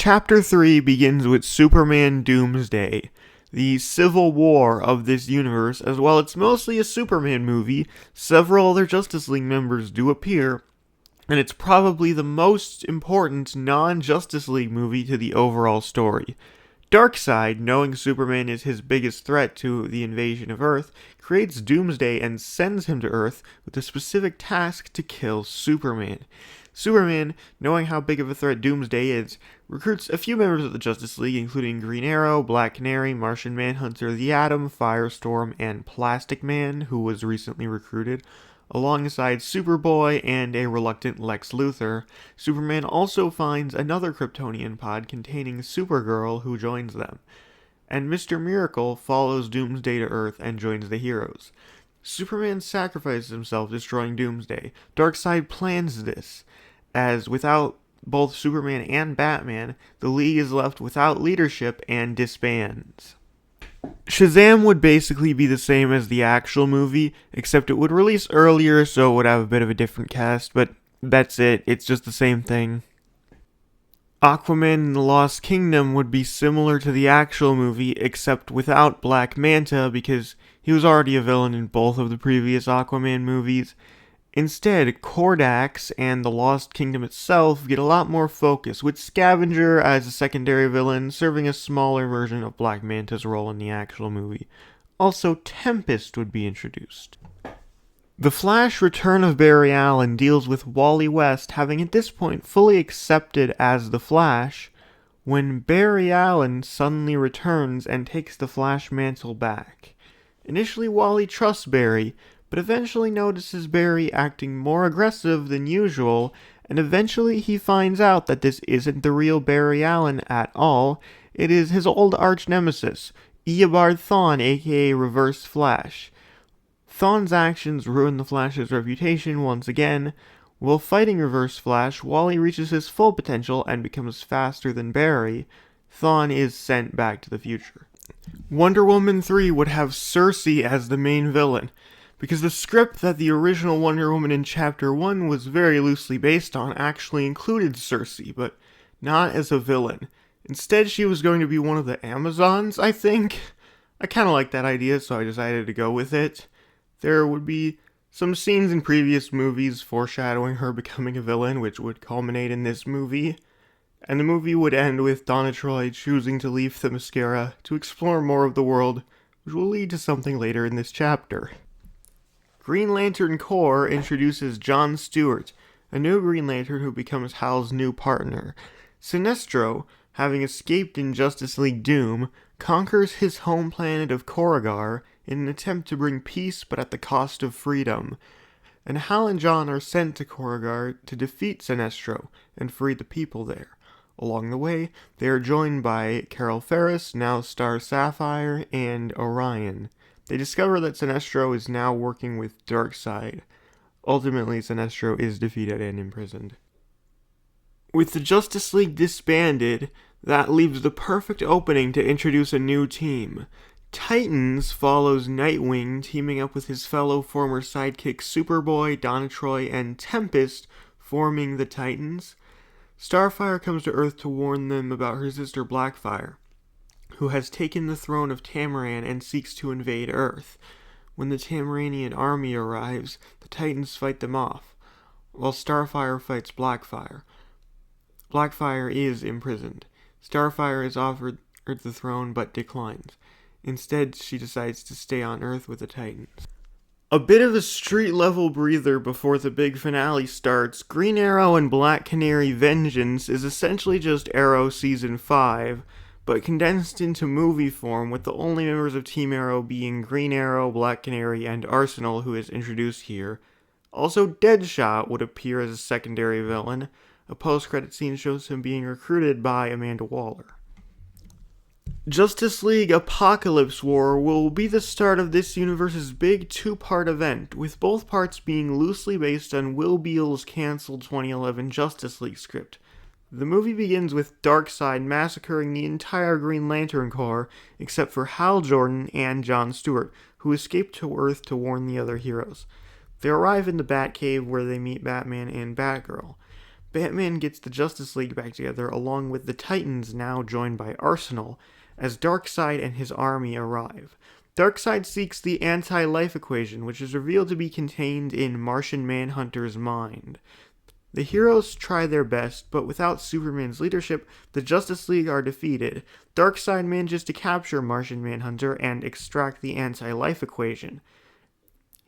Chapter 3 begins with Superman Doomsday, the civil war of this universe. As while it's mostly a Superman movie, several other Justice League members do appear, and it's probably the most important non-Justice League movie to the overall story. Darkseid, knowing Superman is his biggest threat to the invasion of Earth, creates Doomsday and sends him to Earth with the specific task to kill Superman. Superman, knowing how big of a threat Doomsday is, recruits a few members of the Justice League, including Green Arrow, Black Canary, Martian Manhunter, The Atom, Firestorm, and Plastic Man, who was recently recruited, alongside Superboy and a reluctant Lex Luthor. Superman also finds another Kryptonian pod containing Supergirl, who joins them. And Mr. Miracle follows Doomsday to Earth and joins the heroes. Superman sacrifices himself, destroying Doomsday. Darkseid plans this, as without both Superman and Batman, the League is left without leadership and disbands. Shazam would basically be the same as the actual movie, except it would release earlier, so it would have a bit of a different cast, but that's it, it's just the same thing. Aquaman and the Lost Kingdom would be similar to the actual movie, except without Black Manta, because he was already a villain in both of the previous Aquaman movies. Instead, Kordax and the Lost Kingdom itself get a lot more focus, with Scavenger as a secondary villain, serving a smaller version of Black Manta's role in the actual movie. Also, Tempest would be introduced. The Flash Return of Barry Allen deals with Wally West having at this point fully accepted as the Flash, when Barry Allen suddenly returns and takes the Flash mantle back. Initially, Wally trusts Barry, but eventually notices Barry acting more aggressive than usual, and eventually he finds out that this isn't the real Barry Allen at all. It is his old arch-nemesis, Eobard Thawne, aka Reverse Flash. Thawne's actions ruin the Flash's reputation once again. While fighting Reverse Flash, Wally reaches his full potential and becomes faster than Barry. Thawne is sent back to the future. Wonder Woman 3 would have Cersei as the main villain, because the script that the original Wonder Woman in Chapter 1 was very loosely based on actually included Cersei, but not as a villain. Instead, she was going to be one of the Amazons, I think. I kind of like that idea, so I decided to go with it. There would be some scenes in previous movies foreshadowing her becoming a villain, which would culminate in this movie. And the movie would end with Donna Troy choosing to leave Themyscira to explore more of the world, which will lead to something later in this chapter. Green Lantern Corps introduces John Stewart, a new Green Lantern who becomes Hal's new partner. Sinestro, having escaped in Justice League Doom, conquers his home planet of Korrigar in an attempt to bring peace but at the cost of freedom. And Hal and John are sent to Korrigar to defeat Sinestro and free the people there. Along the way, they are joined by Carol Ferris, now Star Sapphire, and Orion. They discover that Sinestro is now working with Darkseid. Ultimately, Sinestro is defeated and imprisoned. With the Justice League disbanded, that leaves the perfect opening to introduce a new team. Titans follows Nightwing teaming up with his fellow former sidekicks Superboy, Donna Troy, and Tempest, forming the Titans. Starfire comes to Earth to warn them about her sister Blackfire, who has taken the throne of Tamaran and seeks to invade Earth. When the Tamaranian army arrives, the Titans fight them off, while Starfire fights Blackfire. Blackfire is imprisoned. Starfire is offered the throne but declines. Instead, she decides to stay on Earth with the Titans. A bit of a street-level breather before the big finale starts, Green Arrow and Black Canary Vengeance is essentially just Arrow Season 5, but condensed into movie form, with the only members of Team Arrow being Green Arrow, Black Canary, and Arsenal, who is introduced here. Also, Deadshot would appear as a secondary villain. A post-credit scene shows him being recruited by Amanda Waller. Justice League Apokolips War will be the start of this universe's big two-part event, with both parts being loosely based on Will Beall's cancelled 2011 Justice League script. The movie begins with Darkseid massacring the entire Green Lantern Corps, except for Hal Jordan and John Stewart, who escaped to Earth to warn the other heroes. They arrive in the Batcave where they meet Batman and Batgirl. Batman gets the Justice League back together along with the Titans, now joined by Arsenal, as Darkseid and his army arrive. Darkseid seeks the anti-life equation, which is revealed to be contained in Martian Manhunter's mind. The heroes try their best, but without Superman's leadership, the Justice League are defeated. Darkseid manages to capture Martian Manhunter and extract the anti-life equation.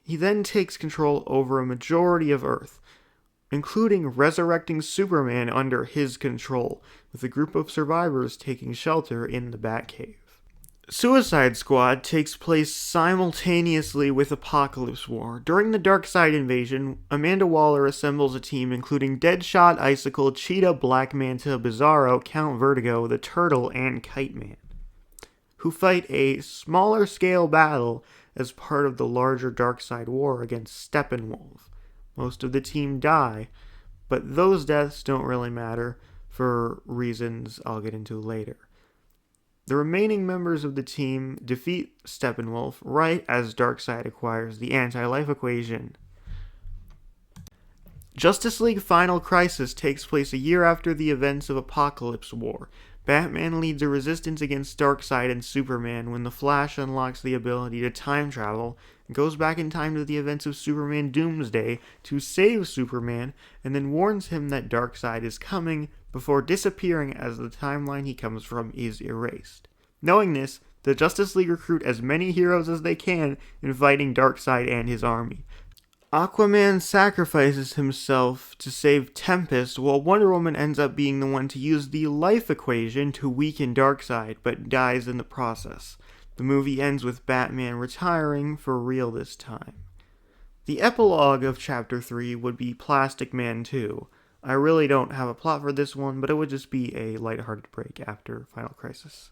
He then takes control over a majority of Earth, including resurrecting Superman under his control, with a group of survivors taking shelter in the Batcave. Suicide Squad takes place simultaneously with Apokolips War. During the Darkseid invasion, Amanda Waller assembles a team including Deadshot, Icicle, Cheetah, Black Manta, Bizarro, Count Vertigo, the Turtle, and Kite Man, who fight a smaller scale battle as part of the larger Darkseid war against Steppenwolf. Most of the team die, but those deaths don't really matter for reasons I'll get into later. The remaining members of the team defeat Steppenwolf right as Darkseid acquires the anti-life equation. Justice League Final Crisis takes place a year after the events of Apokolips War. Batman leads a resistance against Darkseid and Superman when the Flash unlocks the ability to time travel and goes back in time to the events of Superman Doomsday to save Superman, and then warns him that Darkseid is coming before disappearing as the timeline he comes from is erased. Knowing this, the Justice League recruit as many heroes as they can in fighting Darkseid and his army. Aquaman sacrifices himself to save Tempest, while Wonder Woman ends up being the one to use the life equation to weaken Darkseid, but dies in the process. The movie ends with Batman retiring for real this time. The epilogue of Chapter 3 would be Plastic Man 2. I really don't have a plot for this one, but it would just be a lighthearted break after Final Crisis.